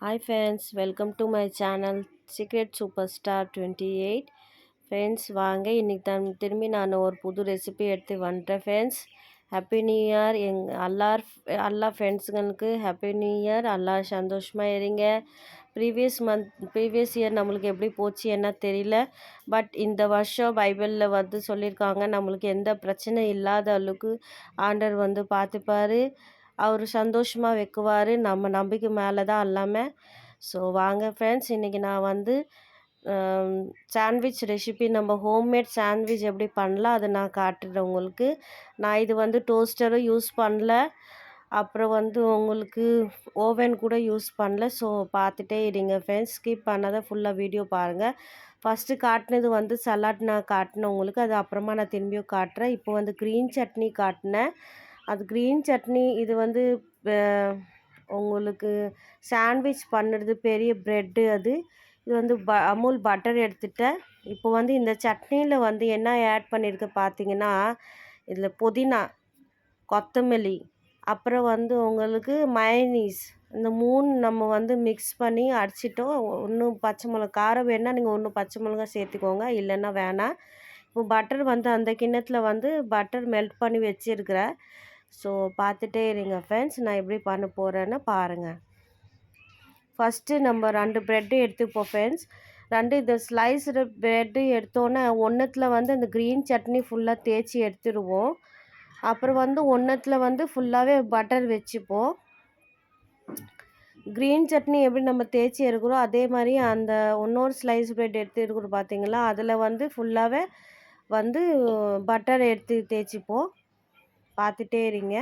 Hi friends, welcome to my channel Secret Superstar 28. Friends வாங்க இன்றைக்கி திரும்பி நான் ஒரு புது ரெசிபி எடுத்து வந்துட்டேன் ஃப்ரெண்ட்ஸ். ஹாப்பி நியூ இயர் எல்லா ஃப்ரெண்ட்ஸுங்களுக்கு ஹாப்பி நியூ இயர். எல்லாம் சந்தோஷமாக இருங்க. ப்ரீவியஸ் இயர் நம்மளுக்கு எப்படி போச்சு என்ன தெரியல. பட் இந்த வருஷம் பைபிளில் வந்து சொல்லியிருக்காங்க, நம்மளுக்கு எந்த பிரச்சனை இல்லாத அளவுக்கு ஆண்டவர் வந்து பார்த்துப்பார், அவர் சந்தோஷமாக வைக்குவார். நம்ம நம்பிக்கை மேலே தான் எல்லாமே. ஸோ வாங்க ஃப்ரெண்ட்ஸ், இன்றைக்கி நான் வந்து சாண்ட்விச் ரெசிபி, நம்ம ஹோம்மேட் சாண்ட்விச் எப்படி பண்ணலாம் அதை நான் காட்டுறேன் உங்களுக்கு. நான் இது வந்து டோஸ்டரும் யூஸ் பண்ணல, அப்புறம் வந்து உங்களுக்கு ஓவன் கூட யூஸ் பண்ணல. ஸோ பார்த்துட்டே இருங்க ஃப்ரெண்ட்ஸ், ஸ்கிப் பண்ணாத ஃபுல்லாக வீடியோ பாருங்கள். ஃபஸ்ட்டு காட்டினது வந்து சலாட் நான் காட்டினேன் உங்களுக்கு, அது அப்புறமா நான் திரும்பியும் காட்டுறேன். இப்போ வந்து க்ரீன் சட்னி காட்டினேன். அது க்ரீன் சட்னி இது வந்து உங்களுக்கு சாண்ட்விச் பண்ணுறது பெரிய ப்ரெட்டு அது. இது வந்து அமுல் பட்டர் எடுத்துட்டேன். இப்போ வந்து இந்த சட்னியில் வந்து என்ன ஆட் பண்ணியிருக்கு பார்த்தீங்கன்னா, இதில் புதினா, கொத்தமல்லி, அப்புறம் வந்து உங்களுக்கு மயனீஸ், இந்த 3 நம்ம வந்து மிக்ஸ் பண்ணி அடிச்சிட்டோம். இன்னும் பச்சை மிளகா காரம் வேணால் நீங்கள் ஒன்று பச்சை மிளகா சேர்த்துக்கோங்க, இல்லைன்னா வேணாம். இப்போ பட்டர் வந்து அந்த கிண்ணத்தில் வந்து பட்டர் மெல்ட் பண்ணி வச்சுருக்கிறேன். ஸோ பார்த்துட்டே இருங்க ஃப்ரெண்ட்ஸ், நான் எப்படி பண்ண போகிறேன்னு பாருங்கள். ஃபஸ்ட்டு நம்ம 2 ப்ரெட்டு எடுத்துப்போம் ஃப்ரெண்ட்ஸ். 2 இந்த ஸ்லைஸ்டு ப்ரெட்டு எடுத்தோன்னே ஒன்றுத்தில் வந்து அந்த க்ரீன் சட்னி ஃபுல்லாக தேய்ச்சி எடுத்துடுவோம். அப்புறம் வந்து ஒன்றுத்தில் வந்து ஃபுல்லாகவே பட்டர் வச்சுப்போம். க்ரீன் சட்னி எப்படி நம்ம தேய்ச்சி எடுக்கிறோம் அதே மாதிரி அந்த இன்னொரு ஸ்லைஸ் ப்ரெட் எடுத்து இருக்கிறோம் பார்த்தீங்களா, அதில் வந்து ஃபுல்லாகவே வந்து பட்டர் எடுத்து தேய்ச்சிப்போம். பார்த்துட்டே இருங்க.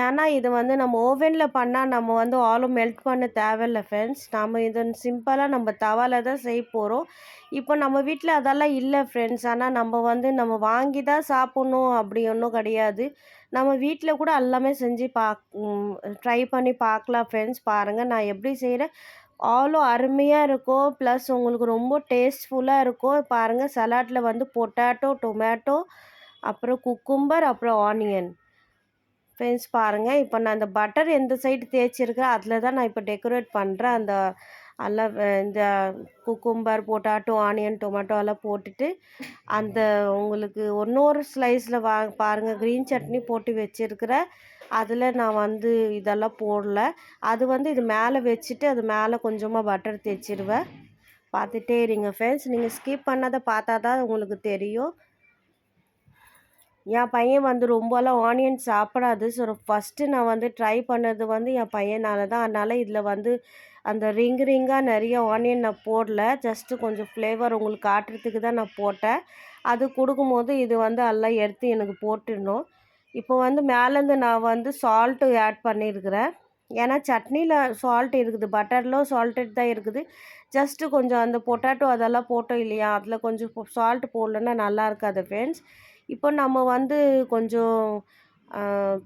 ஏன்னா இது வந்து நம்ம ஓவனில் பண்ணால் நம்ம வந்து ஆலும் மெல்ட் பண்ண தேவையில்லை ஃப்ரெண்ட்ஸ். நம்ம இதை சிம்பிளாக நம்ம தவாவில் தான் செய்ய போகிறோம். இப்போ நம்ம வீட்டில் அதெல்லாம் இல்லை ஃப்ரெண்ட்ஸ். ஆனால் நம்ம வாங்கி தான் சாப்பிட்ணும் அப்படி ஒன்றும் கிடையாது. நம்ம வீட்டில் கூட எல்லாமே செஞ்சு ட்ரை பண்ணி பார்க்கலாம் ஃப்ரெண்ட்ஸ். பாருங்கள் நான் எப்படி செய்கிறேன். ஆலும் அருமையாக இருக்கும், ப்ளஸ் உங்களுக்கு ரொம்ப டேஸ்ட்ஃபுல்லாக இருக்கும். பாருங்கள், சலாட்டில் வந்து பொட்டேட்டோ, டொமேட்டோ, அப்புறம் குக்கும்பர், அப்புறம் ஆனியன் ஃப்ரெண்ட்ஸ். பாருங்கள், இப்போ நான் அந்த பட்டர் எந்த சைடு தேய்ச்சிருக்கேன் அதில் தான் நான் இப்போ டெக்கரேட் பண்ணுறேன். அந்த எல்லாம் இந்த குக்கும்பர், பொட்டாட்டோ, ஆனியன், டொமேட்டோ எல்லாம் போட்டுட்டு அந்த உங்களுக்கு இன்னொரு ஸ்லைஸில் பாருங்கள் க்ரீன் சட்னி போட்டு வச்சுருக்கிறேன். அதில் நான் வந்து இதெல்லாம் போடல. அது வந்து இது மேலே வச்சுட்டு அது மேலே கொஞ்சமாக பட்டர் தேய்ச்சிடுவேன். பார்த்துட்டே இருங்க ஃப்ரெண்ட்ஸ், நீங்கள் ஸ்கிப் பண்ணாத பார்த்தா தான் உங்களுக்கு தெரியும். என் பையன் வந்து ரொம்பலாம் ஆனியன் சாப்பிடாது. ஸோ ஃபஸ்ட்டு நான் வந்து ட்ரை பண்ணது வந்து என் பையனால் தான். அதனால் இதில் வந்து அந்த ரிங்காக நிறைய ஆனியன் நான் போடல. ஜஸ்ட்டு கொஞ்சம் ஃப்ளேவர் உங்களுக்கு காட்டுறதுக்கு தான் நான் போட்டேன். அது கொடுக்கும்போது இது வந்து எல்லாம் எடுத்து எனக்கு போட்டுடணும். இப்போ வந்து மேலேருந்து நான் வந்து சால்ட்டு ஆட் பண்ணியிருக்கிறேன். ஏன்னா சட்னியில் சால்ட் இருக்குது, பட்டரில் சால்ட்டட் தான் இருக்குது. ஜஸ்ட்டு கொஞ்சம் அந்த பொட்டேட்டோ அதெல்லாம் போட்டோம் இல்லையா, அதில் கொஞ்சம் சால்ட் போடலன்னா நல்லா இருக்காது ஃப்ரெண்ட்ஸ். இப்போ நம்ம வந்து கொஞ்சம்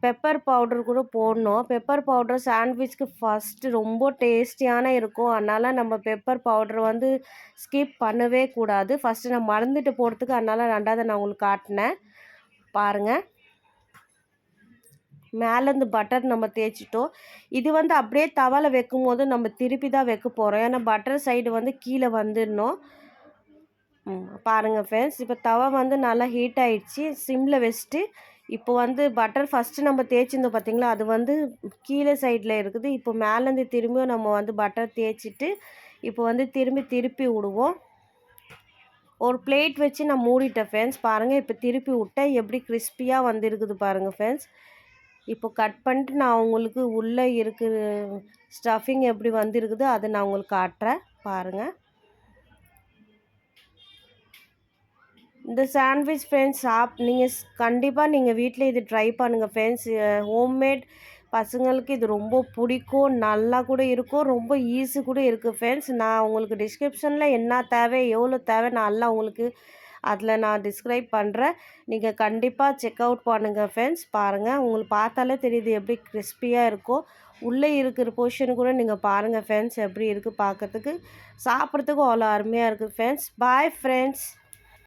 பெப்பர் பவுடர் கூட போடணும். பெப்பர் பவுடர் சாண்ட்விச்க்கு ஃபஸ்ட்டு ரொம்ப டேஸ்டியான இருக்கும். அதனால் நம்ம பெப்பர் பவுடர் வந்து ஸ்கிப் பண்ணவே கூடாது. ஃபஸ்ட்டு நான் மறந்துட்டு போகிறதுக்கு, அதனால் 2வது நான் உங்களுக்கு காட்டினேன். பாருங்கள், மேலேருந்து பட்டர் நம்ம தேய்ச்சிட்டோம். இது வந்து அப்படியே தவாவில் வைக்கும் போது நம்ம திருப்பி தான் வைக்க போகிறோம். ஏன்னா பட்டர் சைடு வந்து கீழே வந்துடணும். பாருங்கள் ஃப்ரெண்ட்ஸ், இப்போ தவா வந்து நல்லா ஹீட் ஆகிடுச்சு. சிம்மில் வச்சுட்டு இப்போ வந்து பட்டர் ஃபஸ்ட்டு நம்ம தேய்ச்சிருந்தோம் பார்த்தீங்களா, அது வந்து கீழே சைடில் இருக்குது. இப்போ மேலேருந்து திரும்பியும் நம்ம வந்து பட்டர் தேய்ச்சிட்டு இப்போ வந்து திருப்பி விடுவோம். ஒரு பிளேட் வச்சு நான் மூடிட்டேன் ஃப்ரெண்ட்ஸ். பாருங்கள், இப்போ திருப்பி விட்டேன், எப்படி கிறிஸ்பியாக வந்துருக்குது பாருங்கள் ஃப்ரெண்ட்ஸ். இப்போ கட் பண்ணிட்டு நான் உங்களுக்கு உள்ளே இருக்கிற ஸ்டஃபிங் எப்படி வந்துருக்குது அதை நான் உங்களுக்கு காட்டுறேன். பாருங்கள், இந்த சாண்ட்விச் ஃப்ரெண்ட்ஸ் நீங்கள் கண்டிப்பாக நீங்கள் வீட்டில் இது ட்ரை பண்ணுங்கள் ஃப்ரெண்ட்ஸ். ஹோம்மேட் பசங்களுக்கு இது ரொம்ப பிடிக்கும், நல்லா கூட இருக்கும், ரொம்ப ஈஸி கூட இருக்குது ஃப்ரெண்ட்ஸ். நான் உங்களுக்கு டிஸ்கிரிப்ஷனில் என்ன தேவை எவ்வளோ தேவை நான் எல்லாம் உங்களுக்கு அதில் நான் டிஸ்கிரைப் பண்ணுறேன். நீங்கள் கண்டிப்பாக செக் அவுட் பண்ணுங்கள் ஃப்ரெண்ட்ஸ். பாருங்கள், உங்களுக்கு பார்த்தாலே தெரியுது எப்படி கிறிஸ்பியாக இருக்கும். உள்ளே இருக்கிற போர்ஷன் கூட நீங்கள் பாருங்கள் ஃப்ரெண்ட்ஸ், எப்படி இருக்குது பார்க்குறதுக்கு, சாப்பிட்றதுக்கும் அவ்வளோ அருமையாக இருக்குது ஃப்ரெண்ட்ஸ். Bye friends.